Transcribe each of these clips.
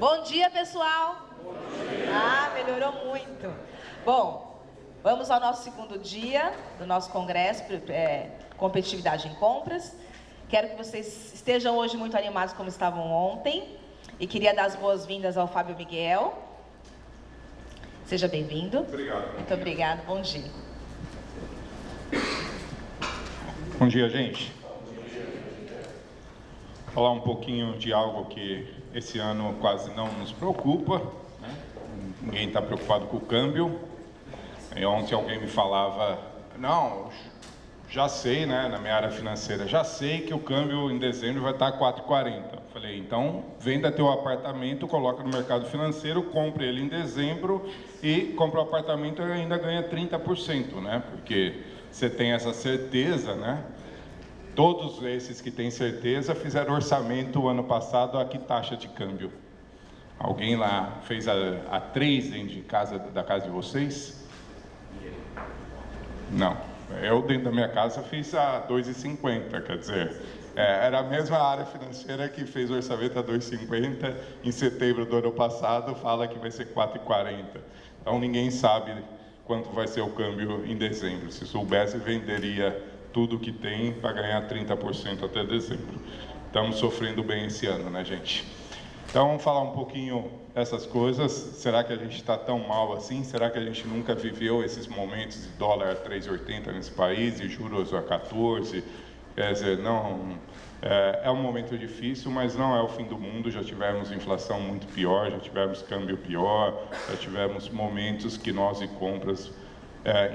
Bom dia, pessoal. Bom dia. Ah, melhorou muito. Bom, vamos ao nosso segundo dia do nosso congresso, Competitividade em Compras. Quero que vocês estejam hoje muito animados como estavam ontem. E queria dar as boas-vindas ao Fábio Miguel. Seja bem-vindo. Obrigado. Muito obrigado. Bom dia. Bom dia, gente. Vou falar um pouquinho de algo que esse ano quase não nos preocupa, né? Ninguém está preocupado com o câmbio. E ontem alguém me falava, não, já sei, né, na minha área financeira, já sei que o câmbio em dezembro vai estar 4,40. Falei, então venda teu apartamento, coloca no mercado financeiro, compre ele em dezembro e compra o apartamento e ainda ganha 30%, né? Porque você tem essa certeza, né? Todos esses que têm certeza fizeram orçamento ano passado a que taxa de câmbio? Alguém lá fez a 3 dentro da casa de vocês? Não. Eu dentro da minha casa fiz a 2,50, quer dizer, era a mesma área financeira que fez o orçamento a 2,50 em setembro do ano passado, fala que vai ser 4,40. Então ninguém sabe quanto vai ser o câmbio em dezembro. Se soubesse, venderia tudo que tem para ganhar 30% até dezembro. Estamos sofrendo bem esse ano, né, gente? Então, vamos falar um pouquinho dessas coisas. Será que a gente está tão mal assim? Será que a gente nunca viveu esses momentos de dólar a 3,80 nesse país e juros a 14? Quer dizer, não... É um momento difícil, mas não é o fim do mundo. Já tivemos inflação muito pior, já tivemos câmbio pior, já tivemos momentos que nós e compras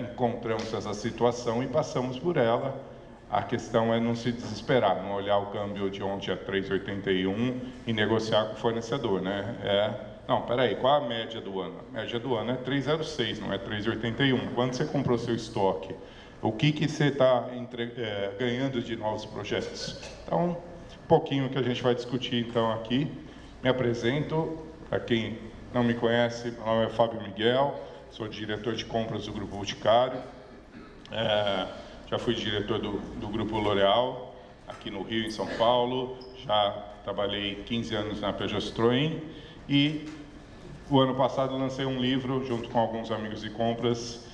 encontramos essa situação e passamos por ela. A questão é não se desesperar, não olhar o câmbio de ontem a 3,81 e negociar com o fornecedor, né? Não, peraí, qual a média do ano? A média do ano é 3,06, não é 3,81. Quando você comprou seu estoque, o que você está ganhando de novos projetos? Então, um pouquinho que a gente vai discutir então aqui. Me apresento, para quem não me conhece, meu nome é Fábio Miguel, sou diretor de compras do Grupo Boticário. Já fui diretor do Grupo L'Oréal, aqui no Rio, em São Paulo. Já trabalhei 15 anos na Peugeot Citroën. E o ano passado lancei um livro, junto com alguns amigos de compras,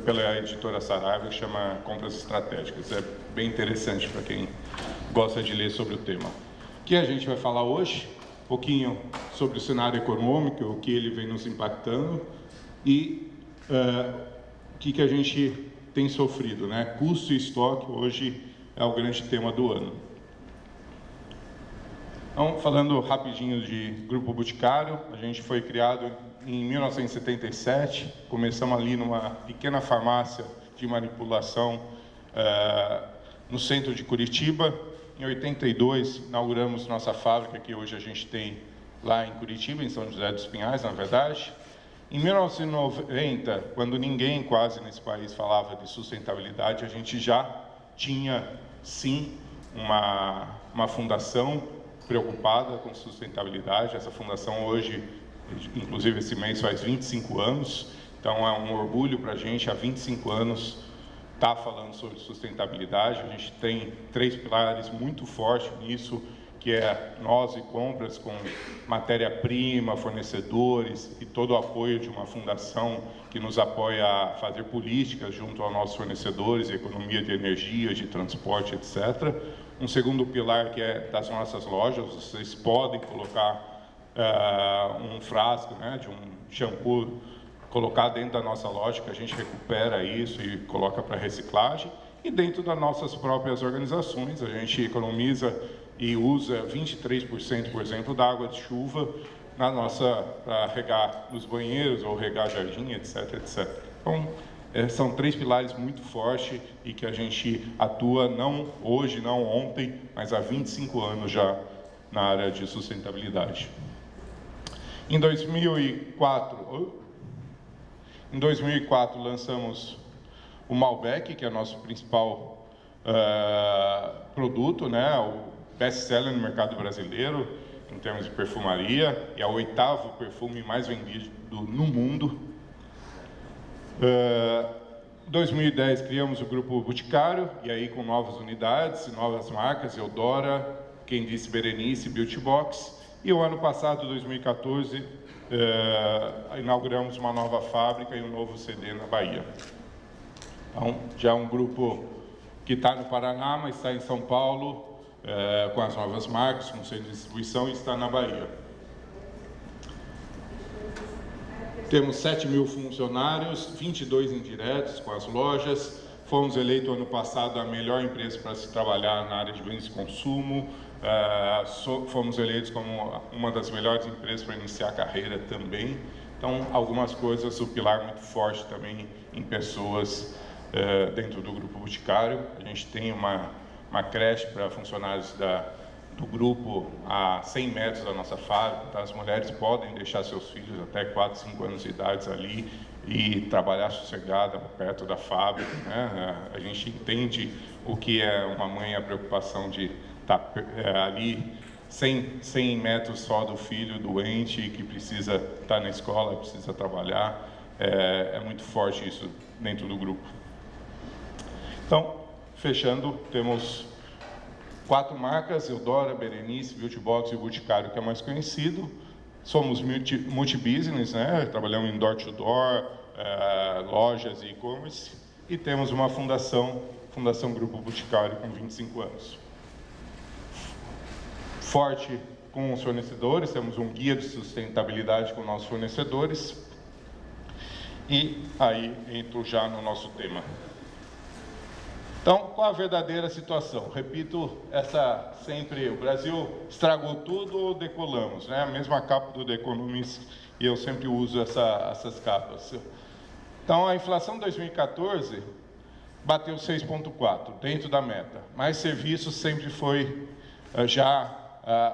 pela editora Saraiva, que chama Compras Estratégicas. É bem interessante para quem gosta de ler sobre o tema. O que a gente vai falar hoje? Um pouquinho sobre o cenário econômico, o que ele vem nos impactando e o que a gente tem sofrido, né? Custo e estoque hoje é o grande tema do ano. Então, falando rapidinho de Grupo Boticário, a gente foi criado em 1977, começamos ali numa pequena farmácia de manipulação no centro de Curitiba. Em 82, inauguramos nossa fábrica, que hoje a gente tem lá em Curitiba, em São José dos Pinhais, na verdade. Em 1990, quando ninguém quase nesse país falava de sustentabilidade, a gente já tinha, sim, uma fundação preocupada com sustentabilidade. Essa fundação hoje, inclusive esse mês, faz 25 anos. Então, é um orgulho para a gente, há 25 anos, está falando sobre sustentabilidade. A gente tem 3 pilares muito fortes nisso, que é nós e compras com matéria-prima, fornecedores e todo o apoio de uma fundação que nos apoia a fazer políticas junto aos nossos fornecedores, economia de energia, de transporte, etc. Um segundo pilar que é das nossas lojas. Vocês podem colocar um frasco, né, de um shampoo, colocar dentro da nossa loja, que a gente recupera isso e coloca para reciclagem. E dentro das nossas próprias organizações, a gente economiza e usa 23%, por exemplo, da água de chuva para regar nos banheiros ou regar jardim, etc, etc. Então, são 3 pilares muito fortes e que a gente atua não hoje, não ontem, mas há 25 anos já na área de sustentabilidade. Em 2004 lançamos o Malbec, que é o nosso principal produto, né? O best-seller no mercado brasileiro, em termos de perfumaria, e é o 8º perfume mais vendido no mundo. Em 2010 criamos o Grupo Boticário, e aí com novas unidades, novas marcas, Eudora, quem disse Berenice, Beauty Box. E o ano passado, 2014, inauguramos uma nova fábrica e um novo CD na Bahia. Então, já é um grupo que está no Paraná, mas está em São Paulo, com as novas marcas, com centro de distribuição, e está na Bahia. Temos 7.000 funcionários, 22 indiretos com as lojas. Fomos eleitos ano passado a melhor empresa para se trabalhar na área de bens de consumo. Fomos eleitos como uma das melhores empresas para iniciar a carreira também. Então, algumas coisas, o pilar muito forte também em pessoas dentro do Grupo Boticário. A gente tem uma creche para funcionários do grupo a 100 metros da nossa fábrica. Então, as mulheres podem deixar seus filhos até 4, 5 anos de idade ali e trabalhar sossegada perto da fábrica, né? A gente entende o que é uma mãe, a preocupação de estar ali 100 metros só do filho doente, que precisa estar na escola, precisa trabalhar. É muito forte isso dentro do grupo. Então, fechando, temos 4 marcas: Eudora, Berenice, Beauty Box e o Boticário, que é mais conhecido. Somos multi-business, né? Trabalhamos em door-to-door, lojas e e-commerce. E temos uma Fundação Grupo Boticário, com 25 anos. Forte com os fornecedores, temos um guia de sustentabilidade com nossos fornecedores. E aí entro já no nosso tema. Então, qual a verdadeira situação? Repito, o Brasil estragou tudo ou decolamos, né? A mesma capa do The Economist, e eu sempre uso essas capas. Então, a inflação de 2014 bateu 6,4, dentro da meta, mas serviços sempre foi já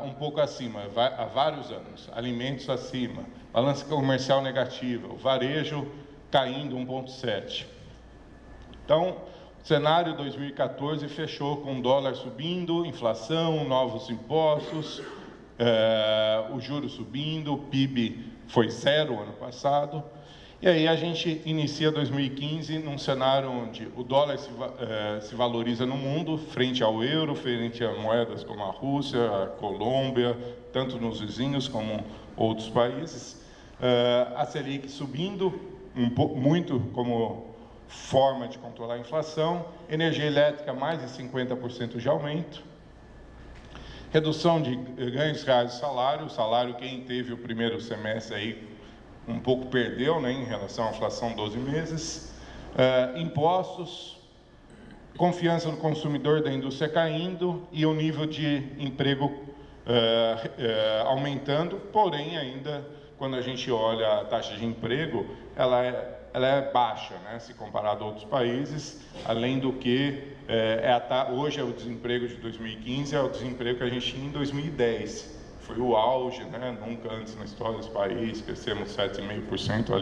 um pouco acima, há vários anos. Alimentos acima, balança comercial negativa, o varejo caindo 1,7. Então, o cenário 2014 fechou com o dólar subindo, inflação, novos impostos, o juros subindo, o PIB foi 0 ano passado. E aí a gente inicia 2015 num cenário onde o dólar se valoriza no mundo, frente ao euro, frente a moedas como a Rússia, a Colômbia, tanto nos vizinhos como outros países. A Selic subindo muito como forma de controlar a inflação, energia elétrica mais de 50% de aumento, redução de ganhos reais de salário. O salário, quem teve o primeiro semestre aí um pouco perdeu, né, em relação à inflação 12 meses, impostos, confiança do consumidor da indústria caindo e o nível de emprego aumentando, porém ainda, quando a gente olha a taxa de emprego, ela é baixa, né, se comparado a outros países, além do que hoje é o desemprego de 2015, é o desemprego que a gente tinha em 2010. Foi o auge, né, nunca antes na história desse país, crescemos 7,5%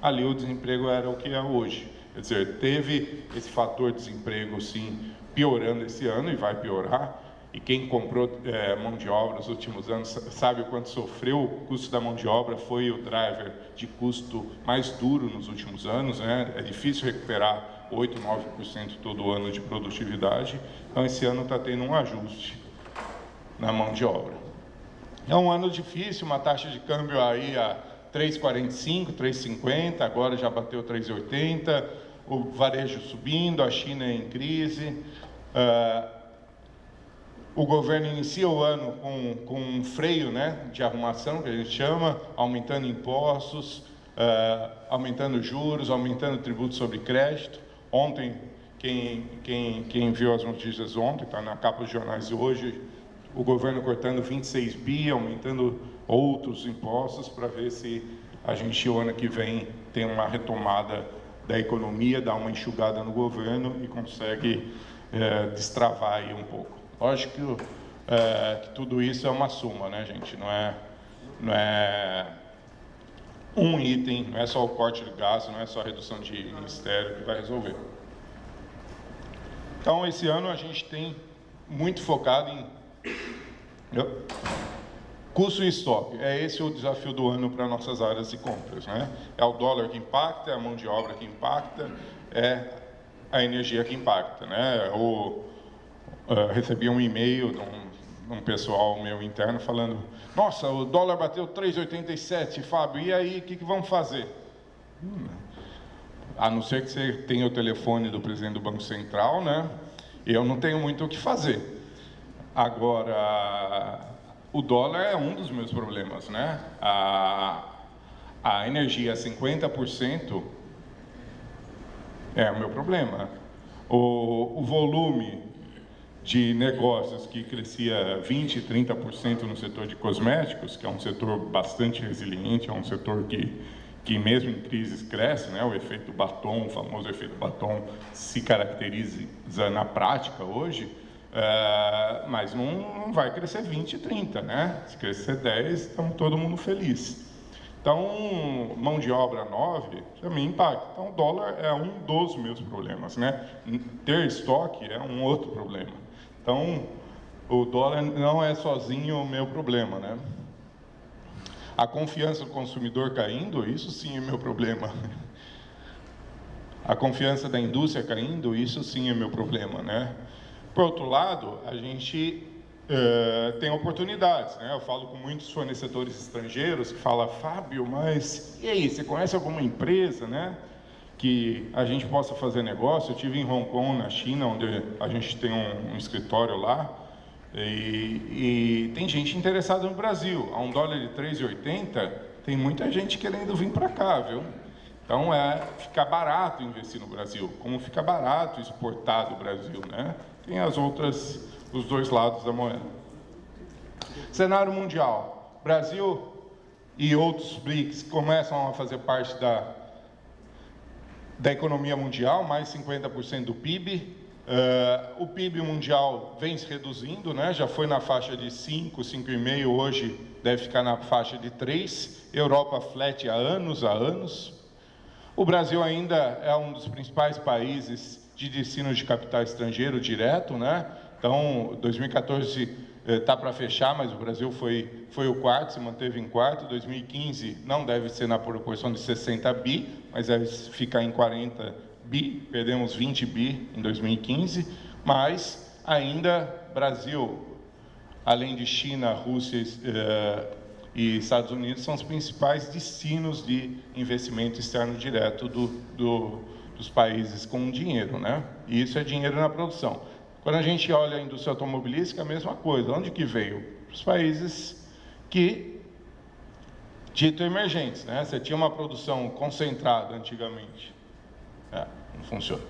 ali o desemprego era o que é hoje. Quer dizer, teve esse fator desemprego, sim, piorando esse ano e vai piorar. E quem comprou mão de obra nos últimos anos sabe o quanto sofreu. O custo da mão de obra foi o driver de custo mais duro nos últimos anos, né? É difícil recuperar 8%, 9% todo ano de produtividade. Então, esse ano está tendo um ajuste na mão de obra. É um ano difícil, uma taxa de câmbio aí a 3,45, 3,50, agora já bateu 3,80, o varejo subindo, a China em crise. O governo inicia o ano com um freio, né, de arrumação, que a gente chama, aumentando impostos, aumentando juros, aumentando tributos sobre crédito. Ontem, quem viu as notícias ontem, está na capa dos jornais de hoje, o governo cortando 26 bi, aumentando outros impostos para ver se a gente, o ano que vem, tem uma retomada da economia, dá uma enxugada no governo e consegue destravar aí um pouco. Lógico que tudo isso é uma soma, né, gente? Não é um item, não é só o corte de gasto, não é só a redução de ministério que vai resolver. Então, esse ano a gente tem muito focado em custo e estoque. É esse o desafio do ano para nossas áreas de compras, né? É o dólar que impacta, é a mão de obra que impacta, é a energia que impacta, né? Recebi um e-mail um pessoal meu interno falando: nossa, o dólar bateu 3,87, Fábio, e aí, o que vamos fazer? A não ser que você tenha o telefone do presidente do Banco Central, né? Eu não tenho muito o que fazer. Agora, o dólar é um dos meus problemas, né? A energia 50% é o meu problema. O volume de negócios que crescia 20%, 30% no setor de cosméticos, que é um setor bastante resiliente, é um setor que mesmo em crises cresce, né? O efeito batom, o famoso efeito batom, se caracteriza na prática hoje, mas não vai crescer 20, 30, né? Se crescer 10, estamos todo mundo feliz. Então, mão de obra 9 também impacta. Então, o dólar é um dos meus problemas, né? Ter estoque é um outro problema. Então, o dólar não é sozinho o meu problema, né? A confiança do consumidor caindo, isso sim é meu problema. A confiança da indústria caindo, isso sim é meu problema, né? Por outro lado, a gente tem oportunidades, né? Eu falo com muitos fornecedores estrangeiros que falam: Fábio, mas e aí, você conhece alguma empresa, né, que a gente possa fazer negócio? Eu estive em Hong Kong, na China, onde a gente tem um escritório lá, e tem gente interessada no Brasil. A $1 de 3,80, tem muita gente querendo vir para cá, viu? Então, fica barato investir no Brasil, como fica barato exportar do Brasil, né? Tem os dois lados da moeda. Cenário mundial. Brasil e outros BRICS começam a fazer parte da economia mundial, mais 50% do PIB. O PIB mundial vem se reduzindo, né? Já foi na faixa de 5, 5,5, hoje deve ficar na faixa de 3. Europa flat há anos. O Brasil ainda é um dos principais países de destino de capital estrangeiro direto, né? Então, 2014 está para fechar, mas o Brasil foi o quarto, se manteve em quarto. 2015 não deve ser na proporção de 60 bi, mas deve ficar em 40 bi. Perdemos 20 bi em 2015, mas ainda Brasil, além de China, Rússia e Estados Unidos, são os principais destinos de investimento externo direto dos países com dinheiro, né? E isso é dinheiro na produção. Quando a gente olha a indústria automobilística, a mesma coisa. Onde que veio? Os países que, dito emergentes, né? Você tinha uma produção concentrada antigamente. Não funciona.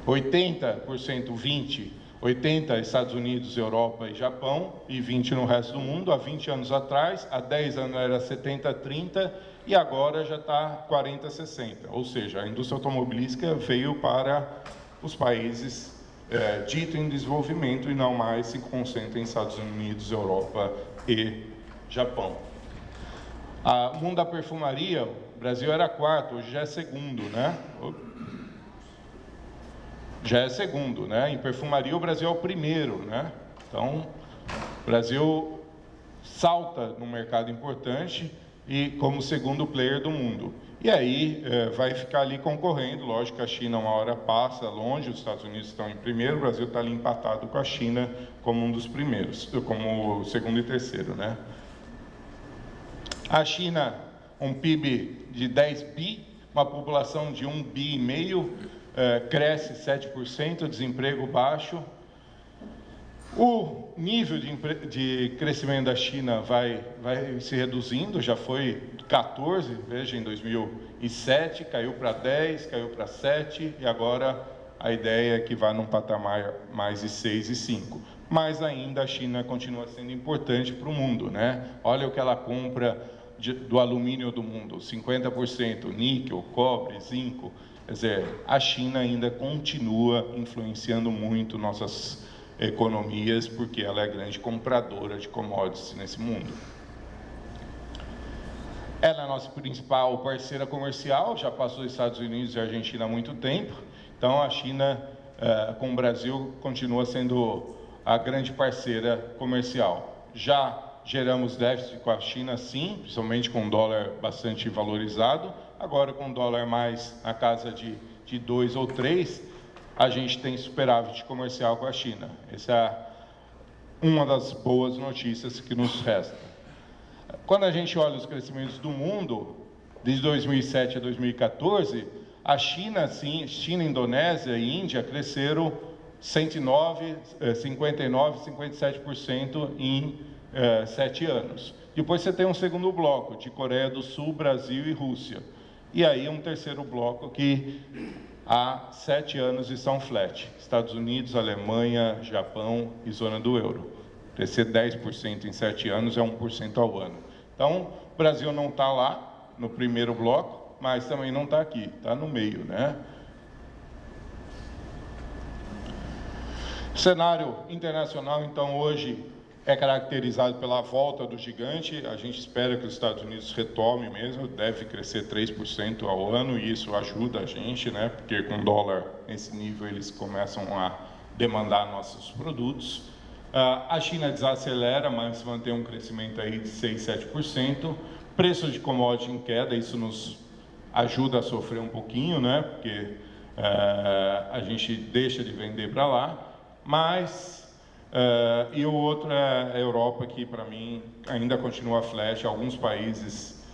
80%, 80% Estados Unidos, Europa e Japão, e 20% no resto do mundo. Há 20 anos atrás, há 10 anos era 70-30, e agora já está 40-60. Ou seja, a indústria automobilística veio para os países dito em desenvolvimento e não mais se concentra em Estados Unidos, Europa e Japão. O mundo da perfumaria, o Brasil era quarto, hoje já é segundo, né? Já é segundo, né? Em perfumaria o Brasil é o primeiro, né? Então, o Brasil salta no mercado importante e como segundo player do mundo. E aí vai ficar ali concorrendo, lógico que a China uma hora passa longe, os Estados Unidos estão em primeiro, o Brasil está ali empatado com a China como um dos primeiros, como segundo e terceiro, né? A China, um PIB de 10 bi, uma população de 1,5 bi, cresce 7%, desemprego baixo. O nível de crescimento da China vai se reduzindo, já foi 14, veja, em 2007, caiu para 10, caiu para 7, e agora a ideia é que vá num patamar mais de 6 e 5. Mas ainda a China continua sendo importante para o mundo, né? Olha o que ela compra do alumínio do mundo, 50%, níquel, cobre, zinco. Quer dizer, a China ainda continua influenciando muito nossas economias, porque ela é a grande compradora de commodities nesse mundo. Ela é a nossa principal parceira comercial, já passou dos Estados Unidos e Argentina há muito tempo, então a China, com o Brasil, continua sendo a grande parceira comercial. Já geramos déficit com a China, sim, principalmente com o dólar bastante valorizado. Agora, com o dólar mais na casa de 2 ou 3, a gente tem superávit comercial com a China. Esse é uma das boas notícias que nos resta. Quando a gente olha os crescimentos do mundo, desde 2007 a 2014, a China, sim, China, Indonésia e Índia cresceram 109, 59, 57% em 7 anos. Depois você tem um segundo bloco, de Coreia do Sul, Brasil e Rússia. E aí um terceiro bloco que há 7 anos estão flat. Estados Unidos, Alemanha, Japão e zona do euro. Crescer 10% em 7 anos é 1% ao ano. Então, o Brasil não está lá no primeiro bloco, mas também não está aqui, está no meio, né? O cenário internacional, então, hoje é caracterizado pela volta do gigante. A gente espera que os Estados Unidos retome mesmo, deve crescer 3% ao ano, e isso ajuda a gente, né? Porque com dólar nesse nível eles começam a demandar nossos produtos. A China desacelera, mas mantém um crescimento aí de 6, 7%. Preço de commodity em queda, isso nos ajuda a sofrer um pouquinho, né? Porque a gente deixa de vender para lá, mas... e o outro é a Europa, que para mim ainda continua flash. Alguns países,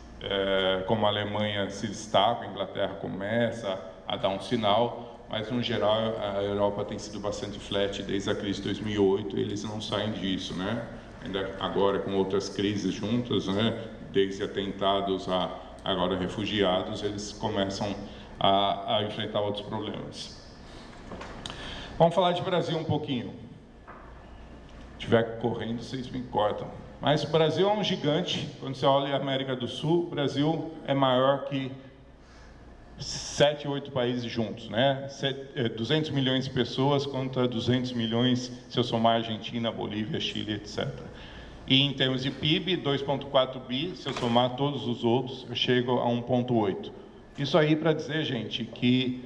como a Alemanha, se destacam, a Inglaterra começa a dar um sinal, mas no geral a Europa tem sido bastante flat desde a crise de 2008, eles não saem disso, né? Ainda agora com outras crises juntas, né? Desde atentados a agora refugiados, eles começam a enfrentar outros problemas. Vamos falar de Brasil um pouquinho. Se estiver correndo, vocês me cortam. Mas o Brasil é um gigante. Quando você olha a América do Sul, o Brasil é maior que 7, 8 países juntos, né? 200 milhões de pessoas contra 200 milhões se eu somar Argentina, Bolívia, Chile, etc. E em termos de PIB, 2,4 bi, se eu somar todos os outros, eu chego a 1,8. Isso aí para dizer, gente, que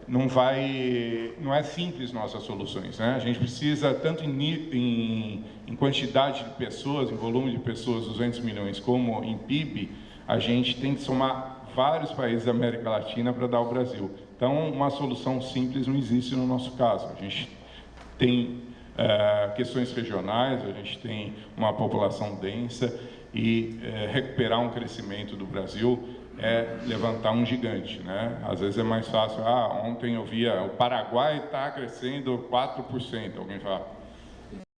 não é simples nossas soluções, né? A gente precisa, tanto em quantidade de pessoas, em volume de pessoas, 200 milhões, como em PIB, a gente tem que somar vários países da América Latina para dar ao Brasil. Então, uma solução simples não existe no nosso caso. A gente tem questões regionais, a gente tem uma população densa e recuperar um crescimento do Brasil é levantar um gigante, né? Às vezes é mais fácil, ontem eu via o Paraguai está crescendo 4%, alguém fala,